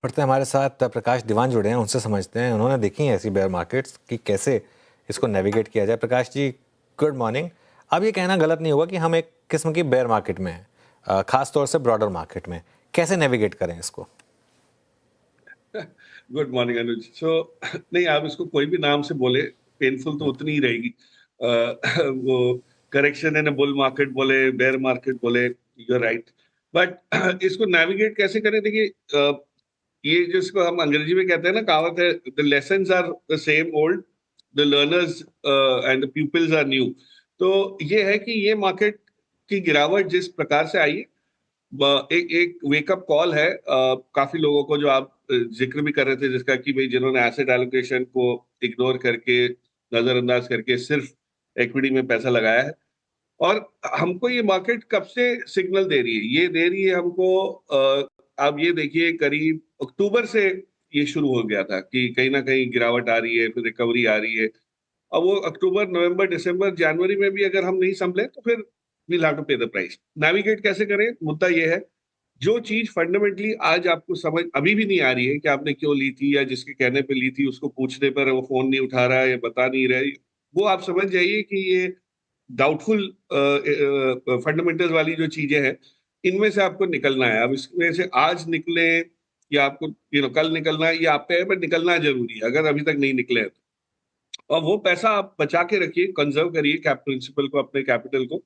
पढ़ते हमारे साथ प्रकाश दीवान जुड़े हैं, उनसे समझते हैं उन्होंने देखी हैं ऐसी बेयर मार्केट्स कि कैसे इसको नेविगेट किया जाए। Prakash ji, good morning. अब ये कहना गलत नहीं होगा कि हम एक किस्म की बेयर मार्केट में हैं, खास तौर से ब्रॉडर मार्केट में। कैसे नेविगेट करें इसको? गुड मॉर्निंग अनुज। नहीं, आप इसको कोई भी नाम से बोले, पेनफुल तो उतनी ही रहेगी। वो करेक्शन इन बुल मार्केट बोले, बेयर मार्केट बोले, यू आर राइट। बट इसको नेविगेट कैसे करें? देखिए, ये जिसको हम अंग्रेजी में कहते हैं ना, कहावत है, the lessons are the same old, the learners and the peoples are new. तो ये है कि ये मार्केट की गिरावट जिस प्रकार से आई, एक एक वेकअप कॉल है काफी लोगों को, जो आप जिक्र भी कर रहे थे, जिसका कि भाई जिन्होंने एसेट एलोकेशन को इग्नोर करके, नजरअंदाज करके सिर्फ इक्विटी में पैसा लगाया है। और हमको ये मार्केट कब से सिग्नल दे रही है? ये दे रही है हमको, आप ये देखिए, करीब अक्टूबर से ये शुरू हो गया था कि कहीं ना कहीं गिरावट आ रही है, फिर रिकवरी आ रही है। अब वो अक्टूबर, नवंबर, दिसंबर, जनवरी में भी अगर हम नहीं संभले तो फिर वील हैव टू पे द प्राइस। नेविगेट कैसे करें? मुद्दा ये है, जो चीज फंडामेंटली आज आपको समझ अभी भी नहीं आ रही है कि आपने क्यों ली थी, या जिसके कहने पे ली थी उसको पूछने पर वो फोन नहीं उठा रहा है या बता नहीं रहा है, वो आप समझ जाइए कि ये डाउटफुल फंडामेंटल्स वाली जो चीजें हैं, इनमें से आपको निकलना है। अब इसमें से आज निकले या आपको कल निकलना है, ये आप पे है, पर निकलना जरूरी है अगर अभी तक नहीं निकले हैं तो। और वो पैसा आप बचा के रखिए, कंजर्व करिए कैप प्रिंसिपल को, अपने कैपिटल को।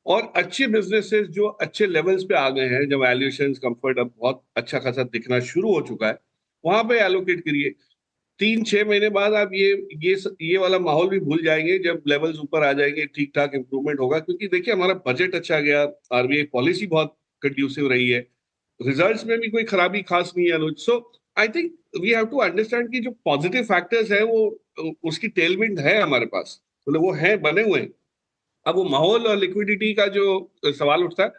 और अच्छे बिजनेसेस जो अच्छे लेवल्स पे आ गए हैं, जब वैल्यूएशन कंफर्ट अब बहुत अच्छा खासा दिखना शुरू हो चुका है, वहां पे एलोकेट करिए। 3-6 महीने बाद आप ये वाला माहौल भी भूल जाएंगे, जब लेवल्स ऊपर आ जाएंगे, ठीक ठाक इंप्रूवमेंट होगा। क्योंकि देखिए, हमारा बजट अच्छा गया, आरबीआई पॉलिसी बहुत कंड्यूसिव रही है, रिजल्ट्स में भी कोई खराबी खास नहीं है Anuj. So I think we have to understand कि जो पॉजिटिव फैक्टर्स है, वो उसकी टेलविंड है हमारे पास, मतलब वो है, बने हुए हैं। अब वो माहौल और लिक्विडिटी का जो सवाल उठता है,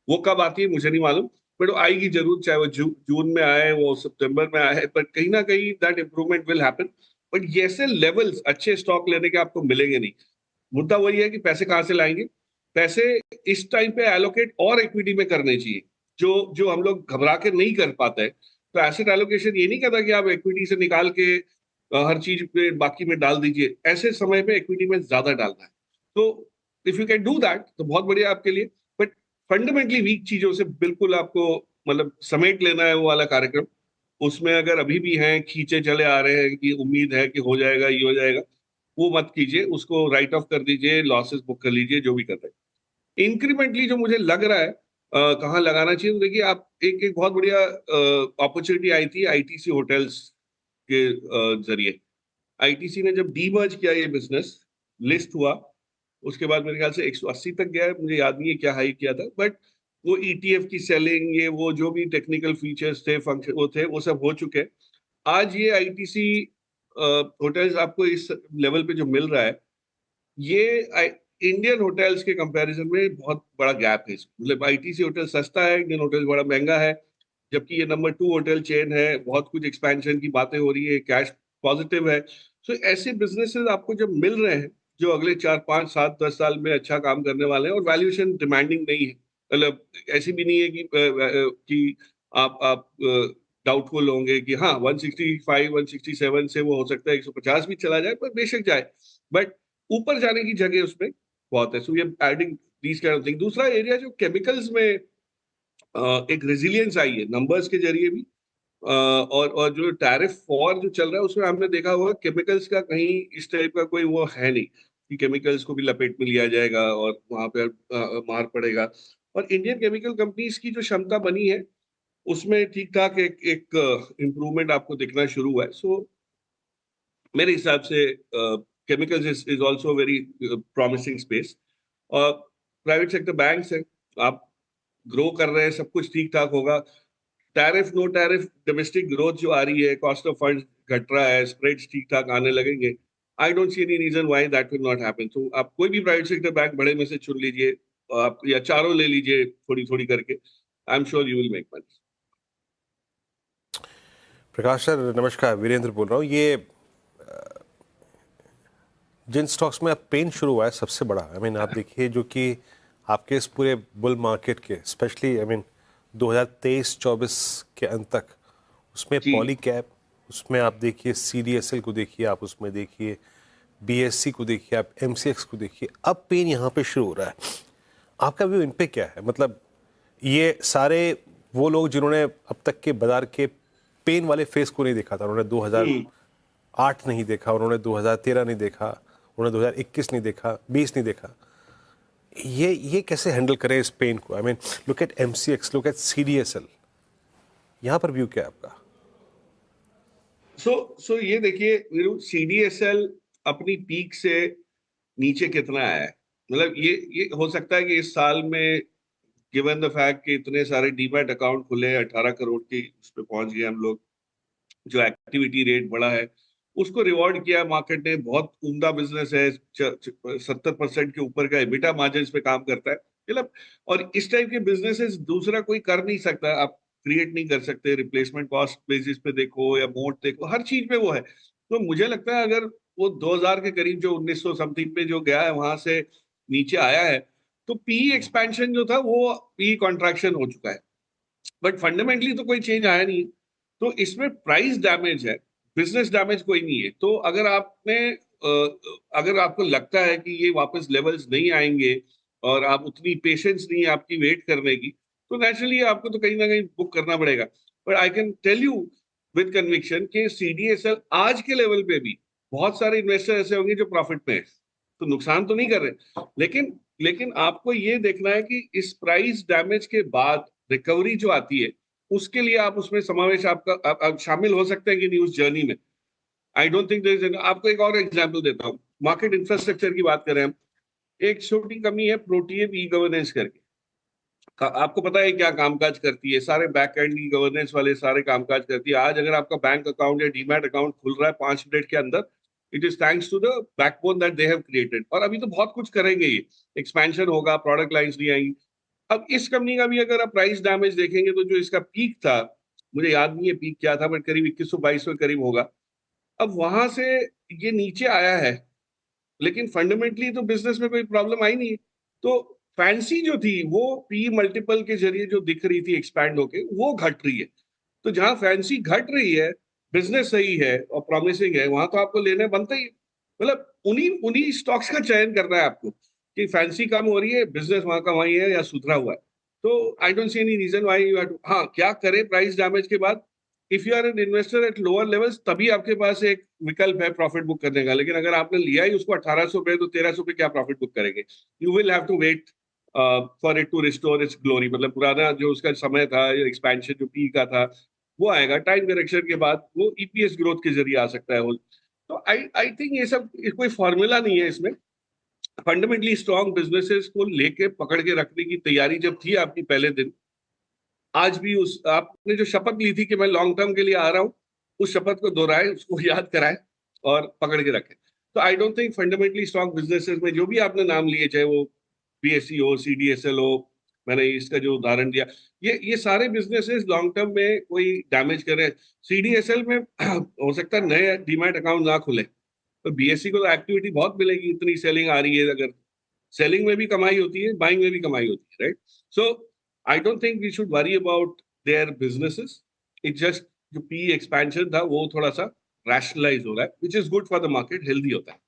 वो कब आती है मुझे नहीं मालूम, बट वो आएगी जरूर, चाहे वो जून में आए, वो सितंबर में आए, पर कहीं ना कहीं that improvement will happen. But जैसे लेवल्स अच्छे स्टॉक लेने के आपको मिलेंगे नहीं। मुद्दा वही है कि पैसे कहाँ से लाएंगे? पैसे इस टाइम पे एलोकेट और इक्विटी में करने चाहिए, जो जो हम लोग घबरा के नहीं कर पाते हैं। तो एसेट एलोकेशन ये नहीं कहता कि आप इक्विटी से निकाल के हर चीज पे बाकी में डाल दीजिए। ऐसे समय पे इक्विटी में ज्यादा डालना है। तो if you can do that तो बहुत बढ़िया आपके लिए। बट फंडामेंटली वीक चीजों से बिल्कुल आपको, मतलब, समेट लेना है वो वाला कार्यक्रम। उसमें अगर अभी भी हैं, खींचे चले आ रहे हैं कि उम्मीद है कि हो जाएगा, ये हो जाएगा, वो मत कीजिए। उसको राइट ऑफ कर दीजिए, लॉसेस बुक कर लीजिए, जो भी कर रहे हैं। इंक्रीमेंटली जो मुझे लग रहा है कहाँ लगाना चाहिए, तो देखिए, आप एक एक बहुत बढ़िया अपॉर्चुनिटी आई थी आईटीसी होटल्स के जरिए। आईटीसी ने जब डीमर्ज किया, ये बिजनेस लिस्ट हुआ, उसके बाद मेरे ख्याल से 180 तक गया है, मुझे याद नहीं है क्या हाई किया था। बट वो ईटीएफ की सेलिंग, ये वो जो भी टेक्निकल फीचर्स थे, फंक्शन वो थे, वो सब हो चुके हैं। आज ये आईटीसी होटल्स आपको इस लेवल पे जो मिल रहा है, ये इंडियन होटल्स के कंपैरिजन में बहुत बड़ा गैप है। मतलब आईटीसी होटल सस्ता है, इंडियन होटल बड़ा महंगा है। जबकि ये नंबर 2 होटल चेन है, बहुत कुछ एक्सपेंशन की बातें हो रही है, कैश पॉजिटिव है। सो ऐसे बिजनेसेस आपको जब मिल रहे हैं, जो अगले 4-5-7-10 साल में अच्छा काम करने वाले हैं, और वैल्यूएशन डिमांडिंग नहीं है, मतलब ऐसी भी नहीं है कि आप डाउटफुल होंगे कि हाँ 165 167 से वो हो सकता है 150 भी चला जाए, पर बेशक जाए, बट ऊपर जाने की जगह उसमें बहुत है। So we are adding these kind of thing. दूसरा एरिया जो केमिकल्स में एक रेजिलियंस आई है नंबर्स के जरिए भी, और जो टैरिफ वॉर जो चल रहा है, उसमें हमने देखा हुआ केमिकल्स का कहीं इस टाइप का कोई वो है नहीं कि केमिकल्स को भी लपेट में लिया जाएगा और वहां पे मार पड़ेगा। और इंडियन केमिकल कंपनीज की जो क्षमता बनी है, उसमें ठीक ठाक एक एक इम्प्रूवमेंट आपको दिखना शुरू हुआ है। सो मेरे हिसाब से chemicals is also very promising space. और प्राइवेट सेक्टर बैंक्स हैं, आप ग्रो कर रहे हैं, सब कुछ ठीक ठाक होगा। Tariff no tariff domestic growth जो आ रही है, कॉस्ट ऑफ फंड घट रहा है, स्प्रेड्स ठीक ठाक आने लगेंगे। I don't see any reason why that will not happen. तो आप कोई भी प्राइवेट सेक्टर बैंक बड़े में से चुन लीजिए, आप या चारों ले लीजिए थोड़ी थोड़ी करके। I am sure you will make money. Prakash sir नमस्कार, वीरेंद्र बोल रहा हूँ। ये जिन स्टॉक्स में अब पेन शुरू हुआ है, सबसे बड़ा आप देखिए, जो कि आपके इस पूरे बुल मार्केट के, स्पेशली 2023-24 के अंत तक उसमें जी। पॉलीकैब, उसमें आप देखिए CDSL को देखिए, आप उसमें देखिए BSC को देखिए, आप MCX को देखिए, अब पेन यहाँ पे शुरू हो रहा है। आपका व्यू इन पे क्या है? मतलब ये सारे वो लोग जिन्होंने अब तक के बाजार के पेन वाले फेस को नहीं देखा था, उन्होंने 2008 नहीं देखा, उन्होंने 2013 नहीं देखा, उन्होंने 2021 नहीं देखा, 20 नहीं देखा, ये कैसे हैंडल करें इस पेन को? I mean look at MCX, look at CDSL, यहाँ पर व्यू क्या है आपका? सो ये देखिए वीरू, CDSL अपनी पीक से नीचे कितना आया है? मतलब ये हो सकता है कि इस साल में गिवन द फैक्ट कि इतने सारे डीमैट अकाउंट खुले, 18 करोड़ की उस पे पहुंच गए हम लोग, जो एक्टिविटी रेट बढ़ा है उसको रिवॉर्ड किया मार्केट ने। बहुत उम्दा बिजनेस है, 70% के ऊपर का एबिटा मार्जिन पे काम करता है मतलब। और इस टाइप के बिजनेसेस दूसरा कोई कर नहीं सकता, आप क्रिएट नहीं कर सकते। रिप्लेसमेंट कॉस्ट बेसिस पे देखो या मोड देखो, हर चीज पे वो है। तो मुझे लगता है अगर वो 2000 के करीब जो 1900 समथिंग पे जो गया है वहां से नीचे आया है, तो पी एक्सपेंशन जो था वो पी कॉन्ट्रैक्शन हो चुका है, बट फंडामेंटली तो कोई चेंज आया नहीं। तो इसमें प्राइस डैमेज है, बिजनेस डैमेज कोई नहीं है। तो अगर आपको लगता है कि ये वापस लेवल्स नहीं आएंगे और आप उतनी पेशेंस नहीं है आपकी वेट करने की, तो नेचुरली आपको तो कहीं ना कहीं बुक करना पड़ेगा। But I can tell you with conviction कि CDSL आज के लेवल पे भी बहुत सारे इन्वेस्टर ऐसे होंगे जो प्रॉफिट में है, तो नुकसान तो नहीं कर रहे। लेकिन लेकिन आपको ये देखना है कि इस प्राइस डैमेज के बाद रिकवरी जो आती है, उसके लिए आप उसमें समावेश आप शामिल हो सकते हैं कि नहीं उस जर्नी में। I don't think there is. आपको एक और एग्जांपल देता हूँ, मार्केट इंफ्रास्ट्रक्चर की बात करें हम। एक छोटी कंपनी है प्रोटीएम ई गवर्नेंस करके, आपको पता है क्या कामकाज करती है? सारे बैक एंड ई गवर्नेंस वाले सारे कामकाज करती है। आज अगर आपका बैंक अकाउंट या डीमैट अकाउंट खुल रहा है 5 मिनट के अंदर, it is thanks to the backbone that they have created. और अभी तो बहुत कुछ करेंगे, ये एक्सपेंशन होगा, प्रोडक्ट लाइंस नहीं आएंगी। अब इस कंपनी का भी अगर आप प्राइस डैमेज देखेंगे तो जो इसका पीक था, मुझे याद नहीं है पीक क्या था, बट करीब 2122 के करीब होगा। अब वहां से ये नीचे आया है, लेकिन फंडामेंटली तो बिजनेस में कोई प्रॉब्लम आई नहीं। तो फैंसी जो थी वो पी मल्टीपल के जरिए जो दिख रही थी एक्सपैंड होके, वो घट रही है। तो जहां फैंसी घट रही है, बिजनेस सही है और प्रॉमिसिंग है, वहां तो आपको लेने बनता ही है। मतलब उन्हीं उन्हीं स्टॉक्स का चयन करना है आपको कि फैंसी कम हो रही है, बिजनेस वहां का वहीं है या सुधरा हुआ है। तो I don't see any reason why you have to. हाँ, क्या करे प्राइस डैमेज के बाद? If you are an investor at lower levels, तभी आपके पास एक विकल्प है प्रॉफिट बुक करने का। लेकिन अगर आपने लिया ही उसको 1800 पे, तो 1300 पे क्या प्रॉफिट बुक करेंगे? You will have to wait for it to restore its glory. मतलब पुराना जो उसका समय था, एक्सपेंशन जो पी का था, वो आएगा टाइम करेक्शन के बाद, वो ईपीएस ग्रोथ के जरिए आ सकता है वो। तो आई आई थिंक ये सब कोई फॉर्मूला नहीं है इसमें। फंडामेंटली स्ट्रॉन्ग बिजनेसेस को लेके पकड़ के रखने की तैयारी जब थी आपकी पहले दिन, आज भी उस आपने जो शपथ ली थी कि मैं लॉन्ग टर्म के लिए आ रहा हूं, उस शपथ को दोहराए, उसको याद कराए और पकड़ के रखें। तो I don't think fundamentally strong businesses में जो भी आपने नाम लिए, चाहे वो बीएससी हो, CDSL हो, मैंने इसका जो उदाहरण दिया, ये सारे बिजनेसेस लॉन्ग टर्म में कोई डैमेज कर रहे हैं। CDSL में हो सकता है नए डीमैट अकाउंट ना खुले, तो BSC को तो एक्टिविटी बहुत मिलेगी, इतनी सेलिंग आ रही है। अगर सेलिंग में भी कमाई होती है, बाइंग में भी कमाई होती है, right? So I don't think we should worry about their businesses. It just जो पी एक्सपेंशन था वो थोड़ा सा रैशनलाइज हो रहा है, which is good for the market, healthy होता है।